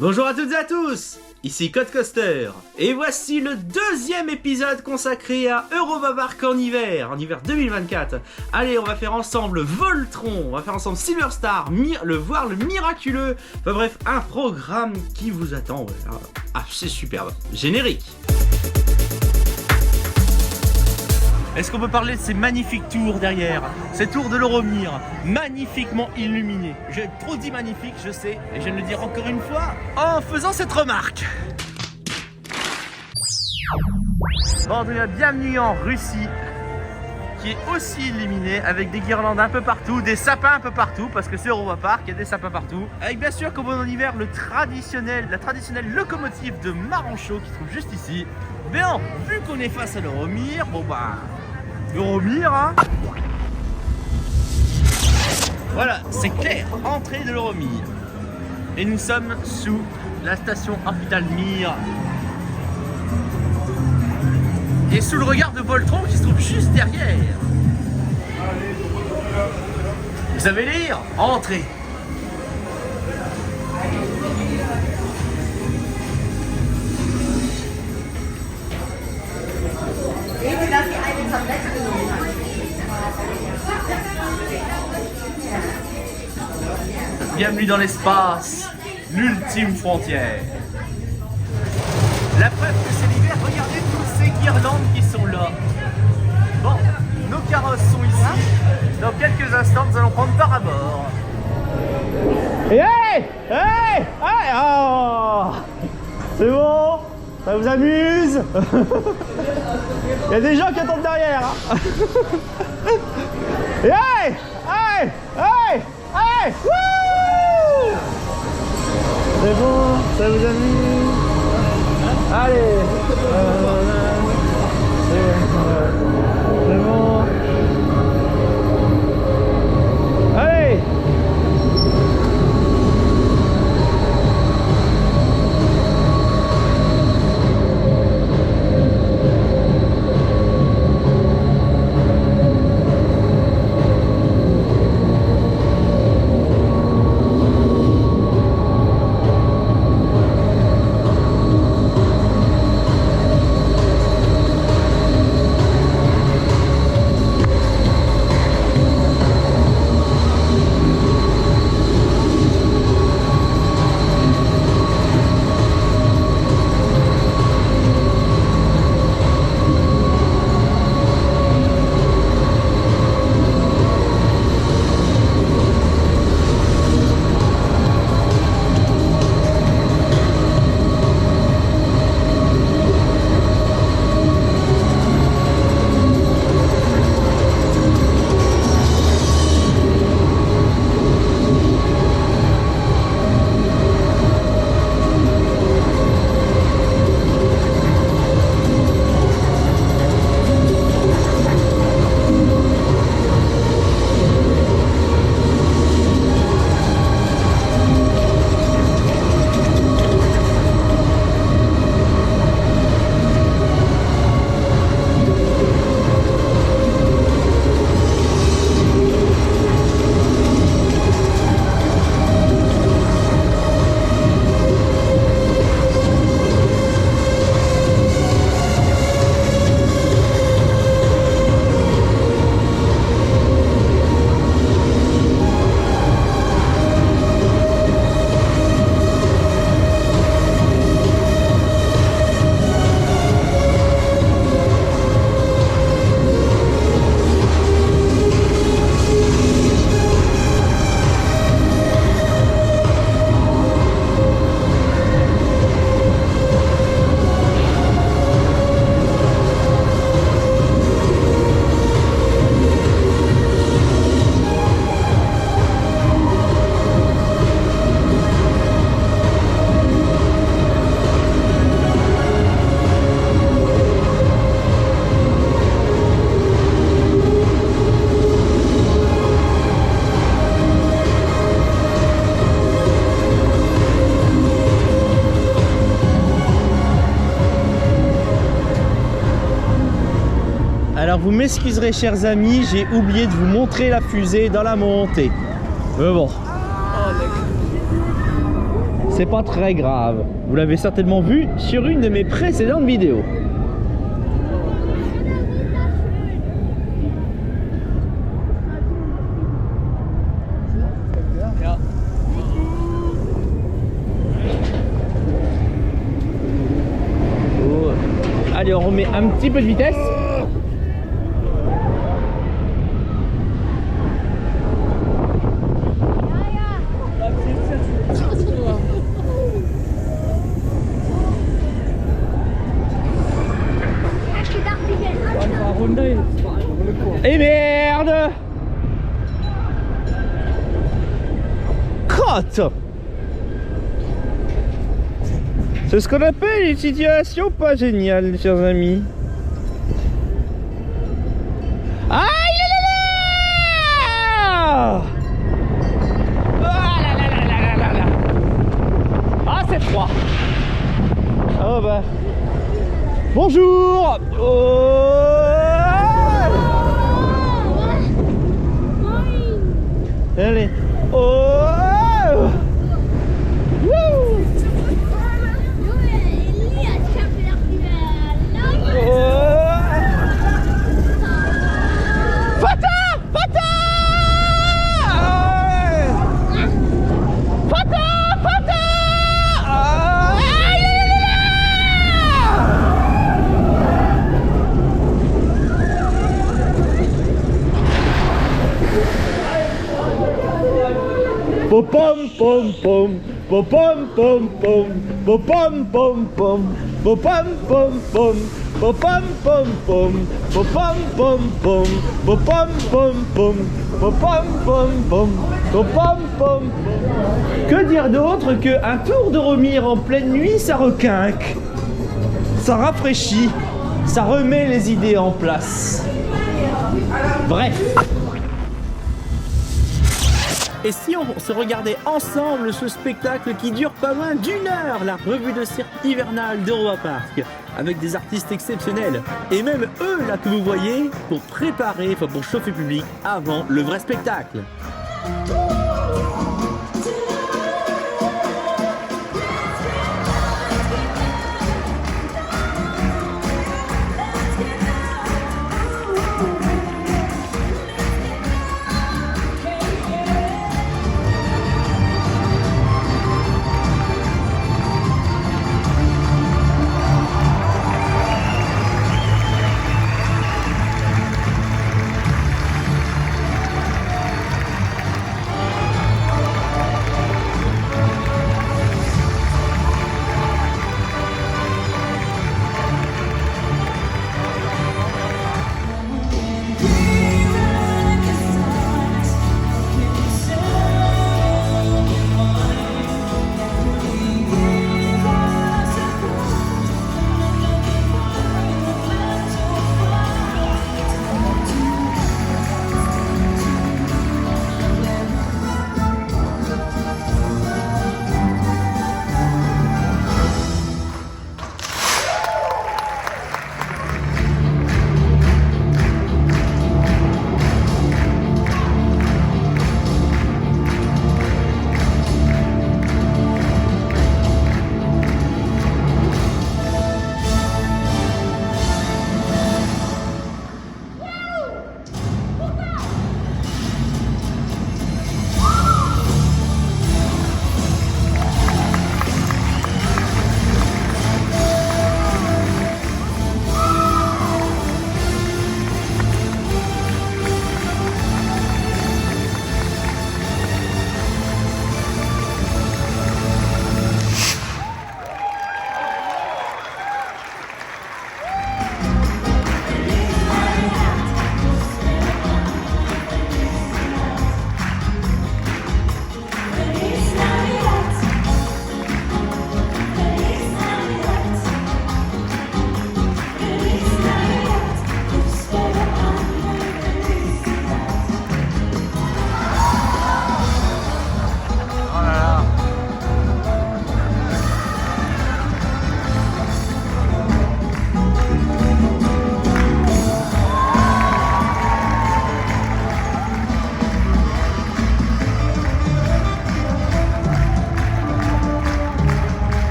Bonjour à toutes et à tous, ici Code Coaster, et voici le deuxième épisode consacré à Europa Park en hiver 2024. Allez, on va faire ensemble Voltron, on va faire ensemble Silverstar, le miraculeux, enfin bref, un programme qui vous attend, ouais. Ah, c'est superbe, générique. Est-ce qu'on peut parler de ces magnifiques tours derrière? Ces tours de l'Euromir, magnifiquement illuminés. J'ai trop dit magnifique, je sais, et je viens de le dire encore une fois en faisant cette remarque. Bon, bienvenue en Russie, qui est aussi illuminée, avec des guirlandes un peu partout, des sapins un peu partout, parce que c'est Europa Park, il y a des sapins partout. Avec bien sûr, comme en hiver, la traditionnelle locomotive de Maranchot qui se trouve juste ici. Mais non, vu qu'on est face à l'Euromir, bon bah... L'Euromir, hein. Voilà, c'est clair, entrée de l'Euromir. Et nous sommes sous la station Ophtalmir. Et sous le regard de Voltron qui se trouve juste derrière. Vous savez lire? Entrez. Bienvenue dans l'espace, l'ultime frontière. La preuve que c'est l'hiver, regardez toutes ces guirlandes qui sont là. Bon, nos carrosses sont ici. Dans quelques instants, nous allons prendre part à bord. Hey! Hey! Hey! Oh! C'est bon? Ça vous amuse? Il y a des gens qui attendent derrière. Hein? Hey! Hey! Hey! Hey! Wouh! C'est bon? Ça vous amuse? Allez! C'est bon? Allez! Alors vous m'excuserez chers amis, j'ai oublié de vous montrer la fusée dans la montée. Mais bon. c'est pas très grave. Vous l'avez certainement vu sur une de mes précédentes vidéos. Oh. Allez, on remet un petit peu de vitesse. Et merde! Crotte! C'est ce qu'on appelle une situation pas géniale, chers amis. Ah, il est là! Ah là là là là là là! Ah, c'est froid! Oh bah. Bonjour! Oh. Allez. Oh. Wouh. Fata! Fata! Fata! Fata! Pom pom pom, pom pom pom pom, pom pom pom pom, pom pom pom pom, pom pom pom pom, pom pom pom pom, pom pom pom pom, pom pom pom pom, pom pom pom. Que dire d'autre que un tour de Remire en pleine nuit, ça requinque, ça rafraîchit, ça remet les idées en place. Bref. Et si on se regardait ensemble ce spectacle qui dure pas moins d'1 heure, la revue de cirque hivernale d'Europa Park, avec des artistes exceptionnels, et même eux là que vous voyez, pour préparer, enfin pour chauffer le public avant le vrai spectacle.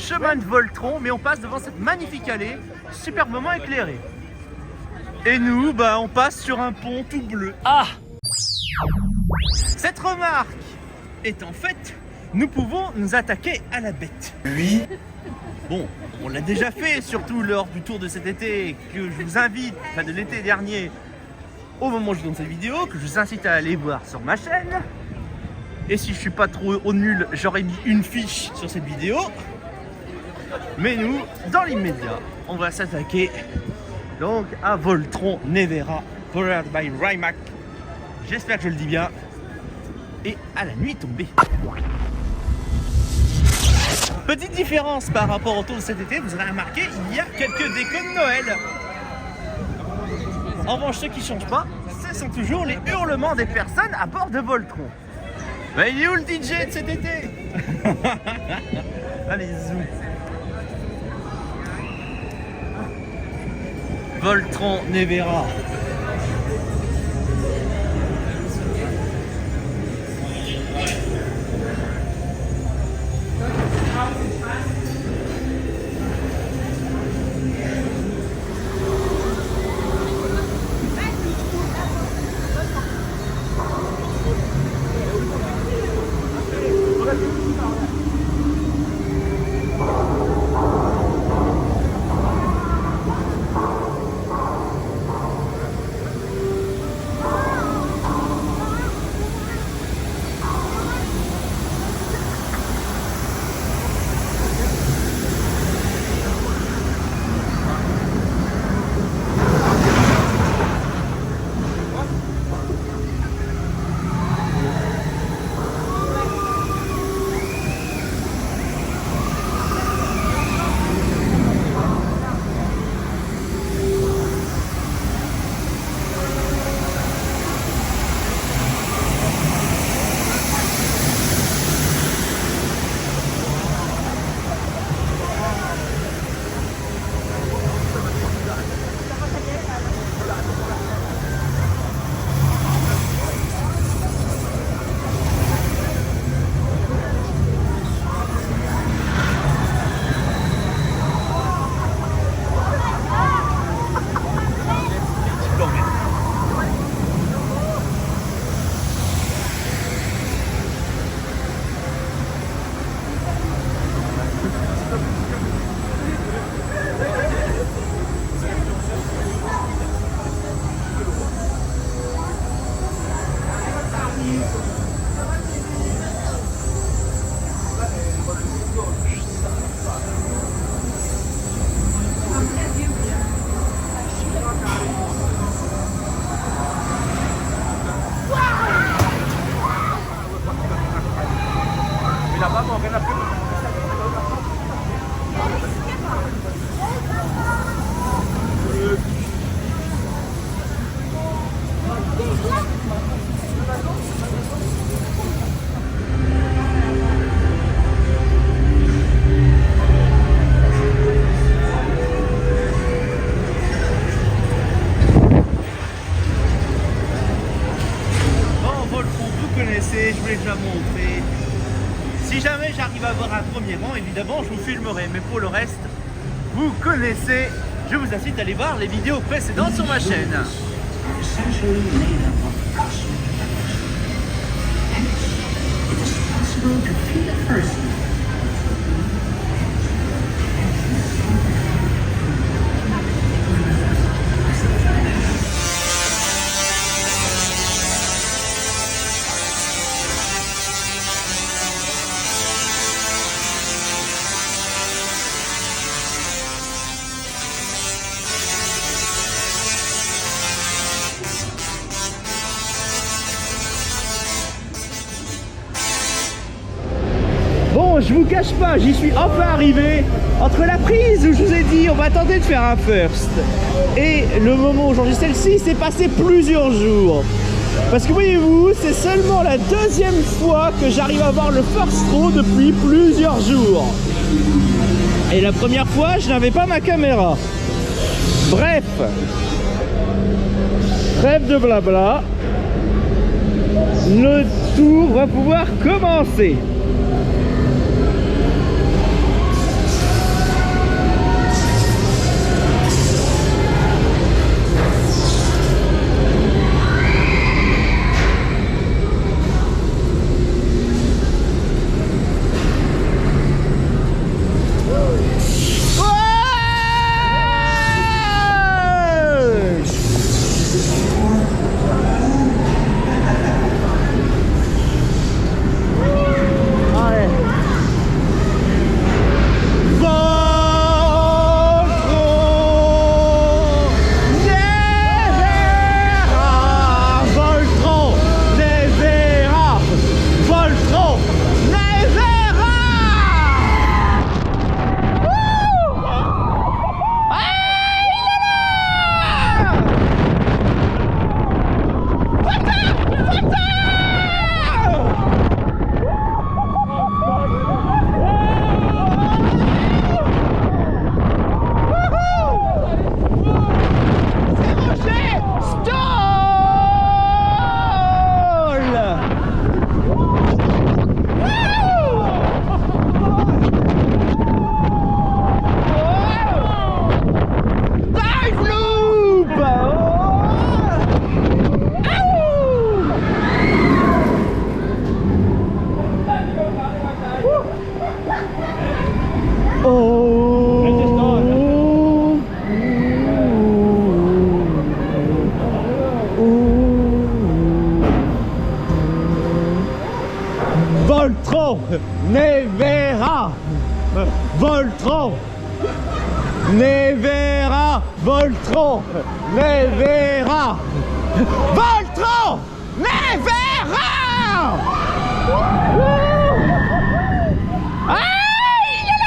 chemin de Voltron, mais on passe devant cette magnifique allée, superbement éclairée. Et nous, bah, on passe sur un pont tout bleu. Ah! Cette remarque étant faite, nous pouvons nous attaquer à la bête. Oui. Bon, on l'a déjà fait, surtout lors du tour de cet été, que je vous invite, enfin de l'été dernier, au moment où je tourne cette vidéo, que je vous incite à aller voir sur ma chaîne. Et si je suis pas trop au nul, j'aurais mis une fiche sur cette vidéo. Mais nous, dans l'immédiat, on va s'attaquer donc à Voltron Nevera, powered by Rimac. J'espère que je le dis bien. Et à la nuit tombée. Petite différence par rapport au tour de cet été, vous aurez remarqué, il y a quelques décos de Noël. En revanche, ce qui ne change pas, ce sont toujours les hurlements des personnes à bord de Voltron. Mais il est où le DJ de cet été? Allez, zoom. Voltron Nevera. Je vous l'ai déjà montré. Si jamais j'arrive à avoir un premier rang, évidemment je vous filmerai, mais pour le reste, vous connaissez. Je vous incite à aller voir les vidéos précédentes sur ma chaîne. Bon, je vous cache pas, j'y suis enfin arrivé. Entre la prise où je vous ai dit on va tenter de faire un first et le moment où j'enregistre celle-ci, c'est passé plusieurs jours. Parce que voyez-vous, c'est seulement la deuxième fois que j'arrive à voir le first row depuis plusieurs jours. Et la première fois, je n'avais pas ma caméra. Bref, trêve de blabla. Le tour va pouvoir commencer. Nevera Voltron. Nevera Voltron. Nevera. Ah, il est là.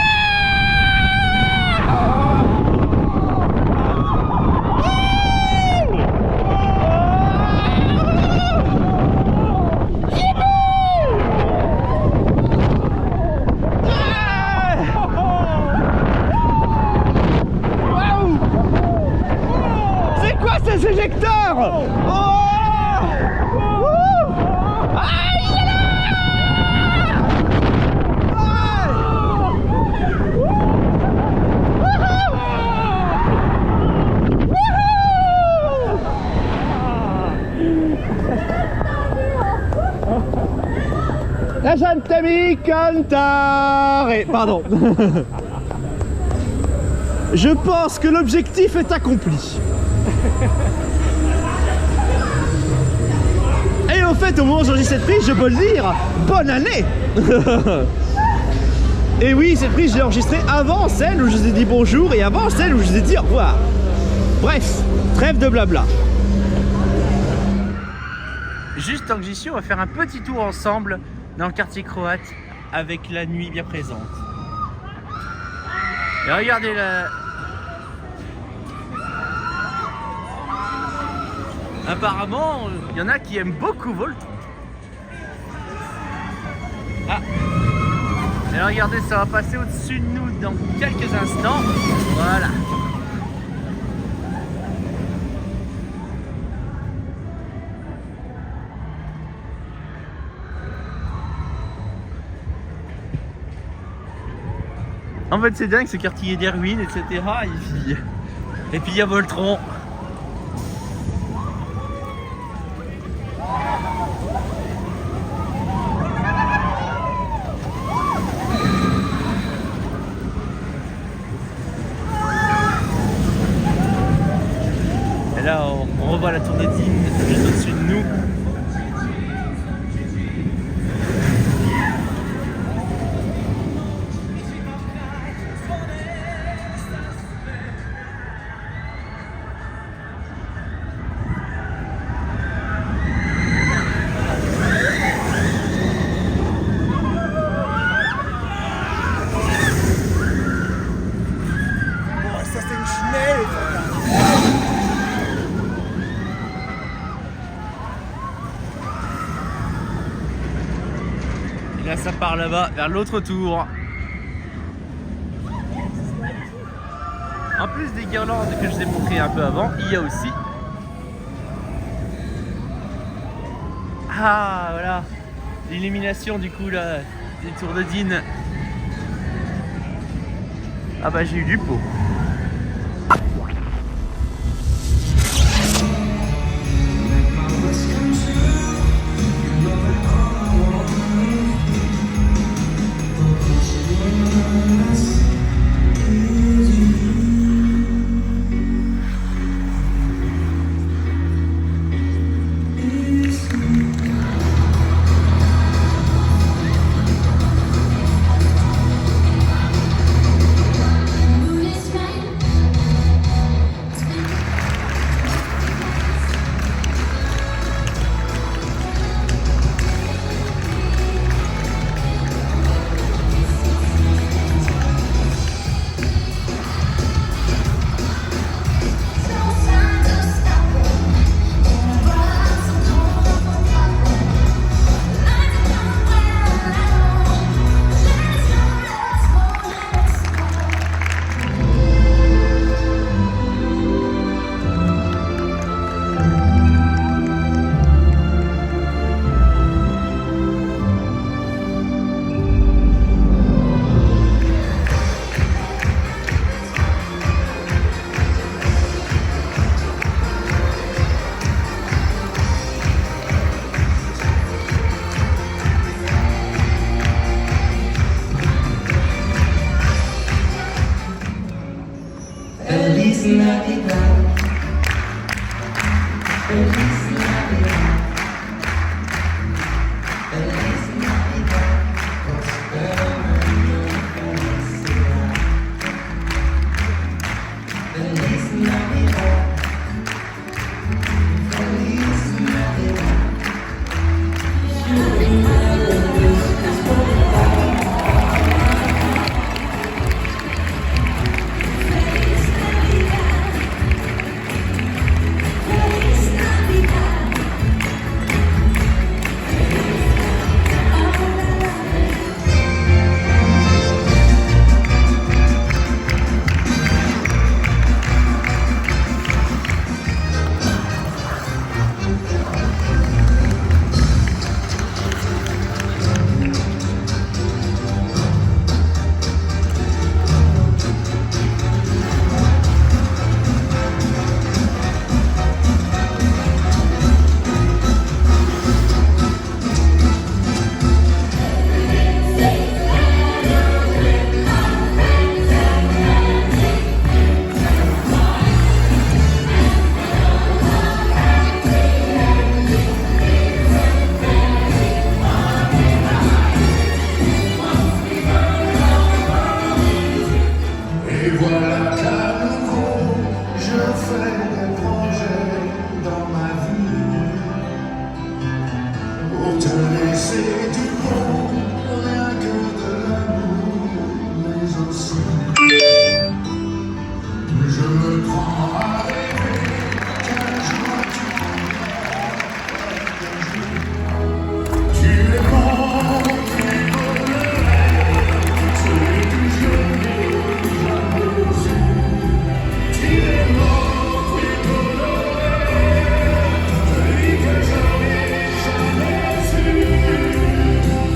C'est quoi ces éjecteurs? Oh, ah, il est là. La gente cantare. Pardon. Je pense que l'objectif est accompli. Et au fait, au moment où j'enregistre cette prise, je peux le dire, bonne année. Et oui, cette prise, je l'ai enregistrée avant celle où je vous ai dit bonjour et avant celle où je vous ai dit au revoir. Bref, trêve de blabla. Juste tant que j'y suis, on va faire un petit tour ensemble dans le quartier croate avec la nuit bien présente. Et regardez là. Apparemment, il y en a qui aiment beaucoup Voltron. Ah. Et regardez, ça va passer au-dessus de nous dans quelques instants. Voilà. En fait, c'est dingue, ce quartier des ruines, etc. Et puis il y a Voltron. Et là, on revoit la tour de Digne juste au-dessus de nous. Là, ça part là-bas, vers l'autre tour. En plus des guirlandes que je vous ai montré un peu avant, il y a aussi... Ah, voilà. L'illumination, du coup, là, des tours de Digne. Ah bah, j'ai eu du pot. Feliz Navidad. Feliz Navidad. Feliz Navidad. Prospero año, felicidad. voilà qu'à nouveau, je fais des projets dans ma vie. Pour te laisser du bon, rien que de l'amour, mais aussi je me prends à rêver qu'un jour tu es mon plus beau rêve, celui que je n'ai jamais su. Tu es mon plus beau rêve, celui que je n'ai jamais su.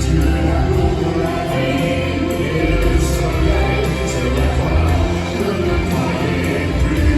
Tu es l'amour de la vie et le soleil, c'est pourquoi je ne croyais plus.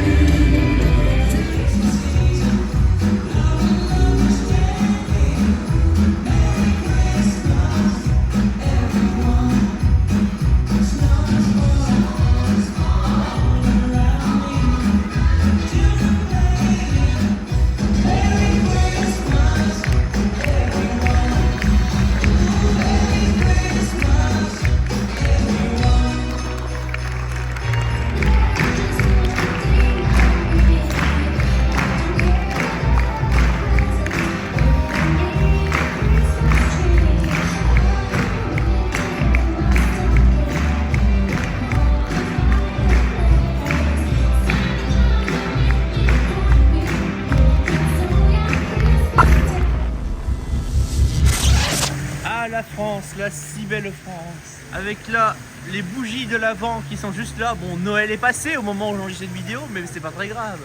Ah, la France, la si belle France. Avec là les bougies de l'Avent qui sont juste là. Bon, Noël est passé au moment où j'enregistre cette vidéo, mais c'est pas très grave.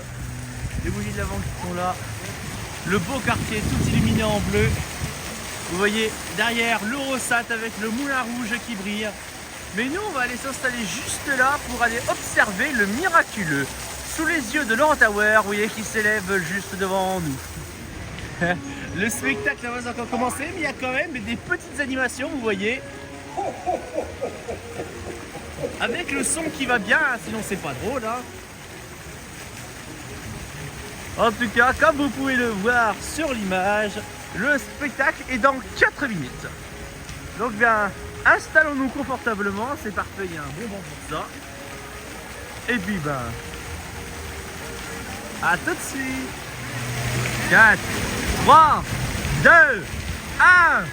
Les bougies de l'Avent qui sont là. Le beau quartier tout illuminé en bleu. Vous voyez derrière l'Eurosat avec le moulin rouge qui brille. Mais nous, on va aller s'installer juste là pour aller observer le miraculeux sous les yeux de Laurent Tower, vous voyez, qui s'élève juste devant nous. Le spectacle n'a pas encore commencé, mais il y a quand même des petites animations, vous voyez. Avec le son qui va bien, sinon c'est pas drôle. Hein. En tout cas, comme vous pouvez le voir sur l'image, le spectacle est dans 4 minutes. Donc bien, installons-nous confortablement, c'est parfait, il y a un bon vent pour ça. Et puis ben, à tout de suite. 4, 3, 2, 1.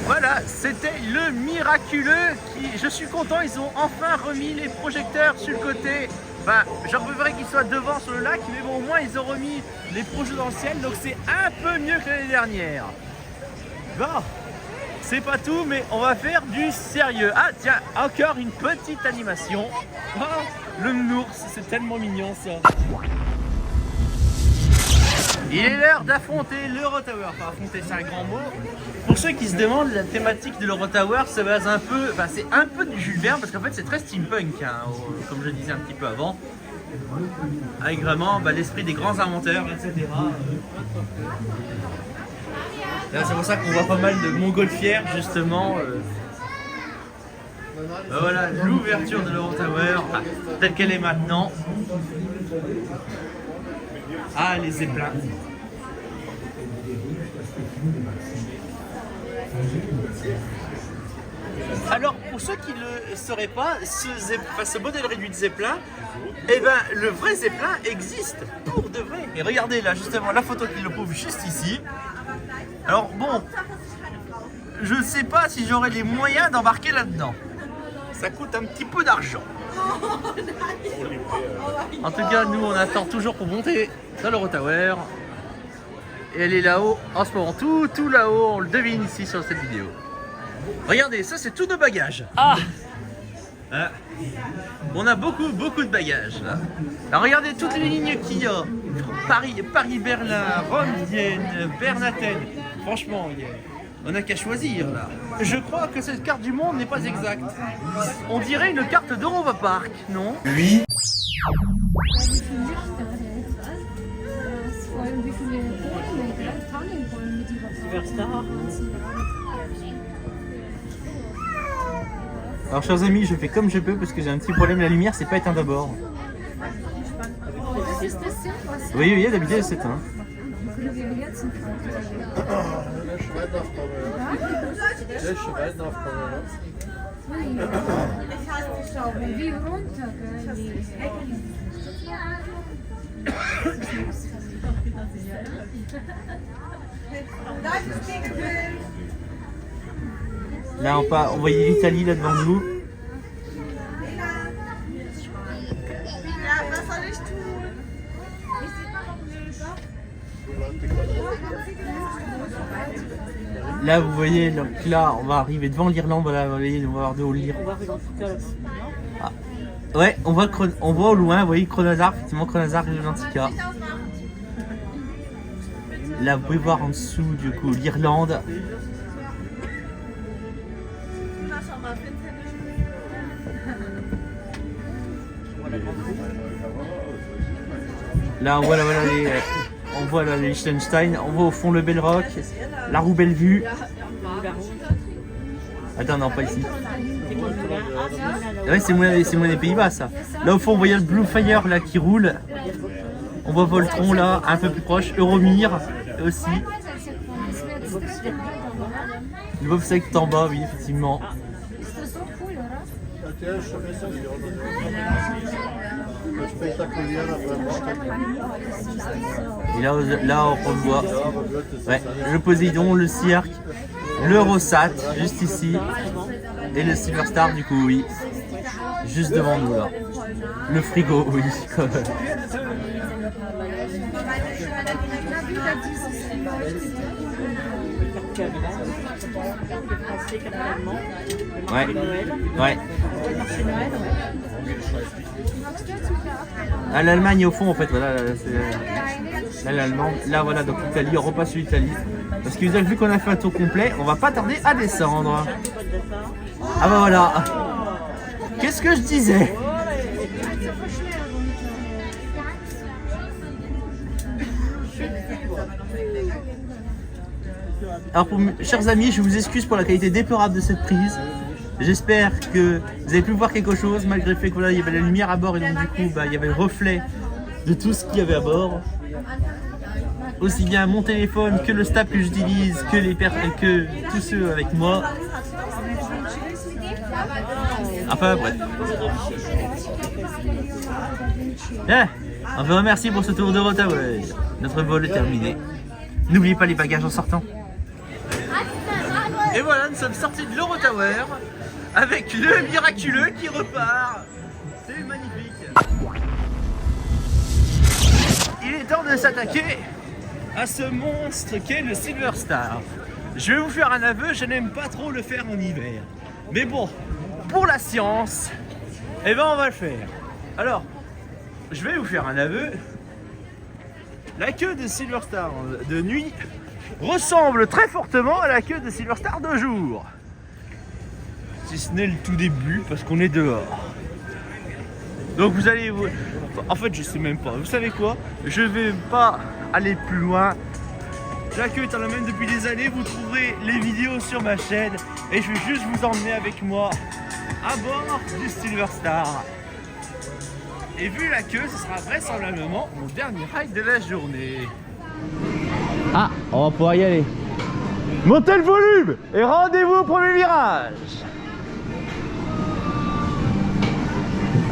Voilà, c'était le miraculeux qui, je suis content, ils ont enfin remis les projecteurs sur le côté. Enfin, j'en préférerais qu'ils soient devant sur le lac, mais bon, au moins ils ont remis les projets dans le ciel, donc c'est un peu mieux que l'année dernière. Bon, c'est pas tout, mais on va faire du sérieux. Ah tiens, encore une petite animation. Oh, le nounours, c'est tellement mignon ça. Il est l'heure d'affronter l'Eurotower. Enfin, affronter, c'est un grand mot. Pour ceux qui se demandent, la thématique de l'Eurotower se base un peu, enfin c'est un peu du Jules Verne parce qu'en fait c'est très steampunk, hein, comme je disais un petit peu avant, avec vraiment l'esprit des grands inventeurs, etc. C'est pour ça qu'on voit pas mal de montgolfières justement. Voilà l'ouverture de l'Eurotower, enfin, telle qu'elle est maintenant. Ah, les zeppelins. Alors, pour ceux qui ne le sauraient pas, ce modèle réduit de zeppelin, eh ben, le vrai zeppelin existe pour de vrai. Et regardez là, justement, la photo qui le prouve juste ici. Alors, bon, je ne sais pas si j'aurai les moyens d'embarquer là-dedans. Ça coûte un petit peu d'argent. En tout cas, nous, on attend toujours pour monter dans l'Eurotower. Et elle est là-haut, en ce moment, tout là-haut, on le devine ici sur cette vidéo. Regardez, ça c'est tous nos bagages. Ah, on a beaucoup de bagages là. Alors regardez toutes les lignes qu'il y a. Paris-Berlin, Rome-Vienne, Berne-Athènes. Franchement, on n'a qu'à choisir là. Je crois que cette carte du monde n'est pas exacte. On dirait une carte d'Europa Park, non? Oui. Alors chers amis, je fais comme je peux parce que j'ai un petit problème, la lumière c'est pas éteint d'abord. Oui, d'habitude c'est éteint. Là on voyait l'Italie là devant nous. Là vous voyez, donc là on va arriver devant l'Irlande, voilà, vous voyez, on va avoir de haut lire. Ah. Ouais, on voit au loin, vous voyez Kronazar, effectivement Kronazar et l'Antica. Là vous pouvez voir en dessous du coup l'Irlande. Là on voit les Liechtenstein, on voit au fond le Bellrock, la roue Bellevue. Attends, non, pas ici. Ouais, c'est moins des Pays-Bas ça. Là au fond on voit le Blue Fire là qui roule. On voit Voltron là, un peu plus proche. Euromir aussi. Le bobsleigh est en bas, oui, effectivement. Et là on revoit ouais, le Poséidon, le cirque, l'Eurosat, juste ici. Et le Silver Star, du coup, oui. Juste devant nous, là. Le frigo, oui. Ouais. Ouais. Ah, l'Allemagne au fond, en fait, voilà. Là, l'Allemagne. Là, voilà, donc l'Italie. On repasse sur l'Italie. Parce que vu qu'on a fait un tour complet, on va pas tarder à descendre. Ah bah voilà. Qu'est-ce que je disais? Alors chers amis, je vous excuse pour la qualité déplorable de cette prise. J'espère que vous avez pu voir quelque chose malgré le fait que voilà, il y avait la lumière à bord et donc du coup bah, il y avait le reflet de tout ce qu'il y avait à bord. Aussi bien mon téléphone que le staff que j'utilise, que tous ceux avec moi. Enfin bref. Bien, on vous remercie pour ce tour d'Eurotower. Notre vol est terminé. N'oubliez pas les bagages en sortant. Et voilà, nous sommes sortis de l'Eurotower avec le miraculeux qui repart. C'est magnifique. Il est temps de s'attaquer à ce monstre qu'est le Silver Star. Je vais vous faire un aveu, je n'aime pas trop le faire en hiver. Mais bon, pour la science, eh ben on va le faire. Alors, je vais vous faire un aveu. La queue de Silver Star de nuit ressemble très fortement à la queue de Silver Star de jour. Si ce n'est le tout début, parce qu'on est dehors. Donc vous allez... En fait, je sais même pas. Vous savez quoi? Je vais pas aller plus loin. La queue est en la même depuis des années. Vous trouverez les vidéos sur ma chaîne. Et je vais juste vous emmener avec moi à bord du Silver Star. Et vu la queue, ce sera vraisemblablement mon dernier ride de la journée. Ah, on va pouvoir y aller. Montez le volume et rendez-vous au premier virage.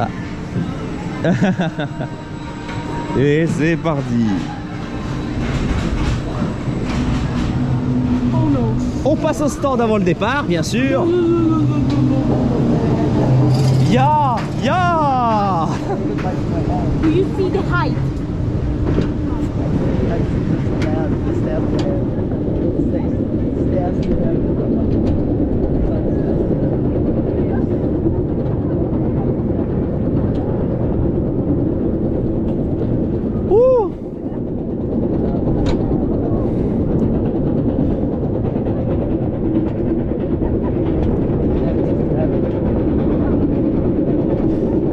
Ah. Et c'est parti. On passe au stand avant le départ, bien sûr. Ya! Do you see the height?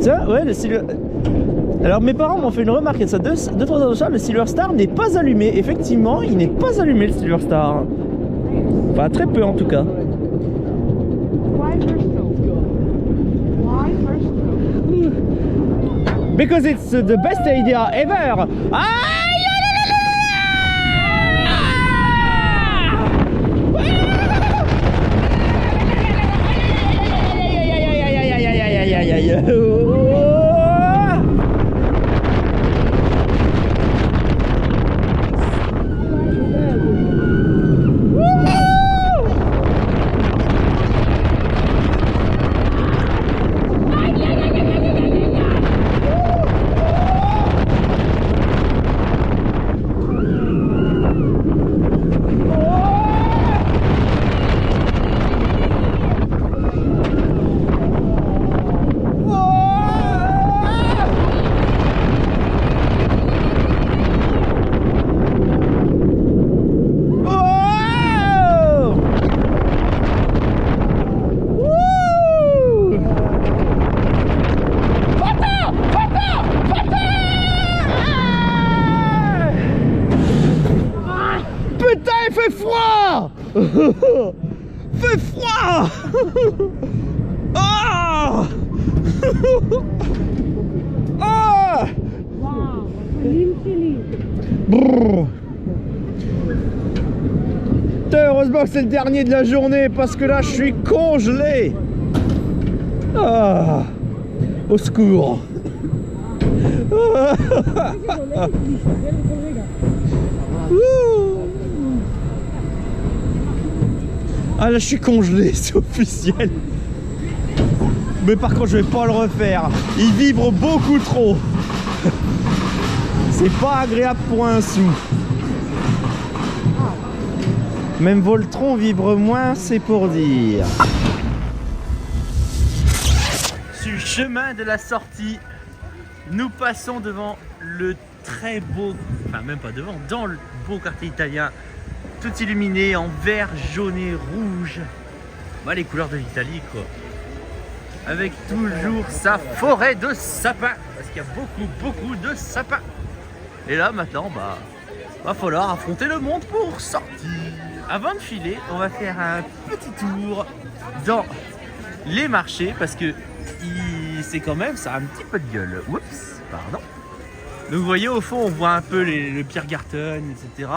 Tiens, ouais, le Silver... Alors mes parents m'ont fait une remarque de ça 2-3 heures de ça, le Silver Star n'est pas allumé. Effectivement, il n'est pas allumé le Silver Star. Enfin, très peu en tout cas. Because it's the best idea ever. Fait froid. Oh. Oh. Brrr. Putain, heureusement que c'est le dernier de la journée parce que là je suis congelé. Ah, au secours. Ah là je suis congelé, c'est officiel. Mais par contre je vais pas le refaire. Il vibre beaucoup trop. C'est pas agréable pour un sou. Même Voltron vibre moins, c'est pour dire. Sur le chemin de la sortie, nous passons devant le très beau, enfin même pas devant, dans le beau quartier italien, tout illuminé en vert, jaune et rouge. Bah, les couleurs de l'Italie quoi. Avec toujours sa forêt de sapins, parce qu'il y a beaucoup de sapins. Et là maintenant, bah, va falloir affronter le monde pour sortir. Avant de filer, on va faire un petit tour dans les marchés, parce que c'est quand même, ça a un petit peu de gueule. Oups, pardon. Donc vous voyez au fond, on voit un peu le Piergarten, etc.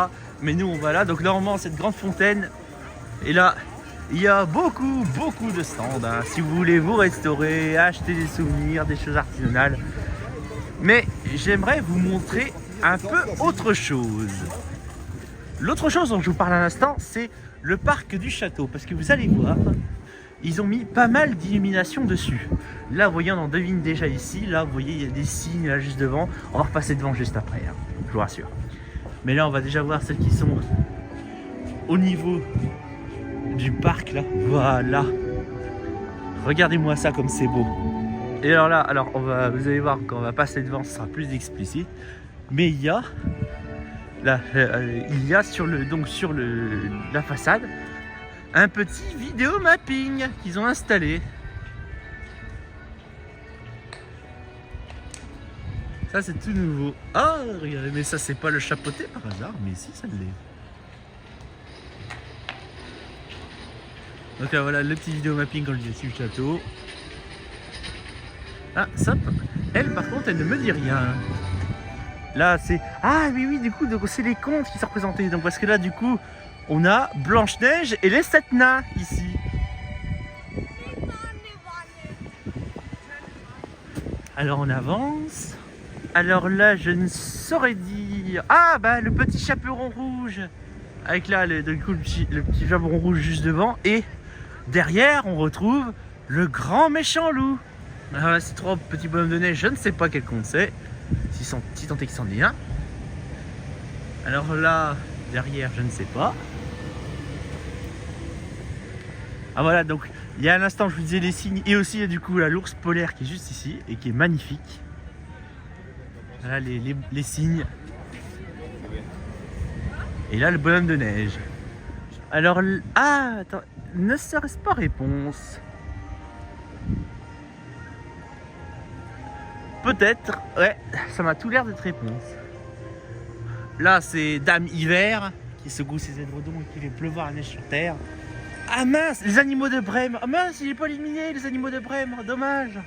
Mais nous on va là, donc normalement cette grande fontaine. Et là, il y a beaucoup de stands, hein, si vous voulez vous restaurer, acheter des souvenirs, des choses artisanales. Mais j'aimerais vous montrer un peu autre chose. L'autre chose dont je vous parle à l'instant, c'est le parc du château. Parce que vous allez voir, ils ont mis pas mal d'illumination dessus. Là, vous voyez, on en devine déjà ici. Là, vous voyez, il y a des signes là juste devant. On va repasser devant juste après, hein, je vous rassure. Mais là, on va déjà voir celles qui sont au niveau du parc, là. Voilà. Regardez-moi ça comme c'est beau. Et alors là, vous allez voir, quand on va passer devant, ce sera plus explicite. Mais il y a... Là, il y a sur la façade un petit vidéo mapping qu'ils ont installé. Ça c'est tout nouveau. Ah regardez, mais ça c'est pas le chapeauté par hasard, mais si ça l'est. Donc là, voilà le petit vidéo mapping quand je dis sur le château. Ah ça, elle par contre elle ne me dit rien. Là c'est... Ah oui du coup c'est les contes qui sont représentés. Donc parce que là du coup on a Blanche-Neige et les 7 nains ici. Alors on avance. Alors là je ne saurais dire... Ah bah le petit chaperon rouge. Avec là le petit chaperon rouge juste devant. Et derrière on retrouve le grand méchant loup. Alors là c'est 3 petits bonhommes de neige. Je ne sais pas quel conte c'est. Si tant est qu'il s'en est un. Alors là, derrière, je ne sais pas. Ah voilà, donc il y a à l'instant, je vous disais les signes. Et aussi, il y a du coup l'ours polaire qui est juste ici et qui est magnifique. Voilà les signes. Et là, le bonhomme de neige. Alors, attends, ne serait-ce pas réponse? Peut-être, ouais, ça m'a tout l'air d'être réponse. Là, c'est Dame Hiver qui secoue ses édredons et qui fait pleuvoir la neige sur terre. Ah mince, les animaux de Brême. Ah mince, il n'est pas éliminé, les animaux de Brême, dommage.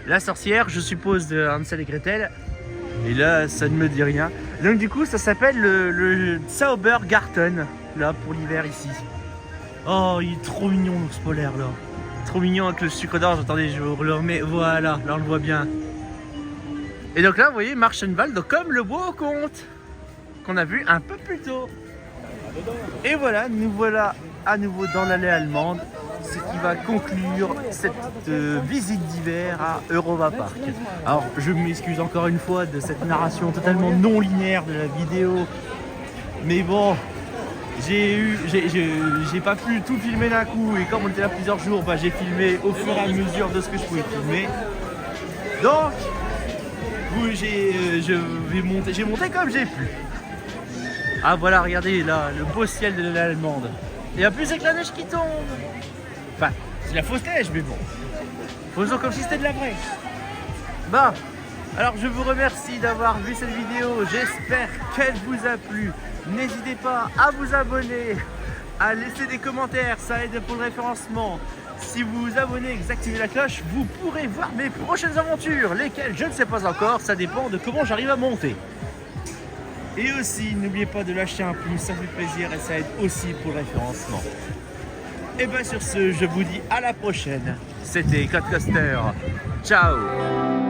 La sorcière, je suppose, de Hansel et Gretel. Et là, ça ne me dit rien. Donc du coup, ça s'appelle le Zaubergarten, là, pour l'hiver ici. Oh, il est trop mignon, l'ours polaire, là. Trop mignon avec le sucre d'orge. Attendez, je vous le remets. Voilà, là on le voit bien. Et donc là, vous voyez, Marchenwald, donc comme le bois au conte qu'on a vu un peu plus tôt. Et voilà, nous voilà à nouveau dans l'allée allemande, ce qui va conclure cette visite d'hiver à Europa Park. Alors, je m'excuse encore une fois de cette narration totalement non linéaire de la vidéo, mais bon. J'ai pas pu tout filmer d'un coup et comme on était là plusieurs jours, bah, j'ai filmé au fur et à mesure de ce que je pouvais filmer. Donc, j'ai monté comme j'ai pu. Ah voilà, regardez là, le beau ciel de l'Allemande. Il y a plus avec la neige qui tombe. Enfin, c'est la fausse neige, mais bon. Faisons comme si c'était de la vraie. Bah, alors je vous remercie d'avoir vu cette vidéo. J'espère qu'elle vous a plu. N'hésitez pas à vous abonner, à laisser des commentaires, ça aide pour le référencement. Si vous vous abonnez et que vous activez la cloche, vous pourrez voir mes prochaines aventures, lesquelles je ne sais pas encore, ça dépend de comment j'arrive à monter. Et aussi, n'oubliez pas de lâcher un pouce, ça fait plaisir et ça aide aussi pour le référencement. Et bien sur ce, je vous dis à la prochaine. C'était Code Coaster. Ciao.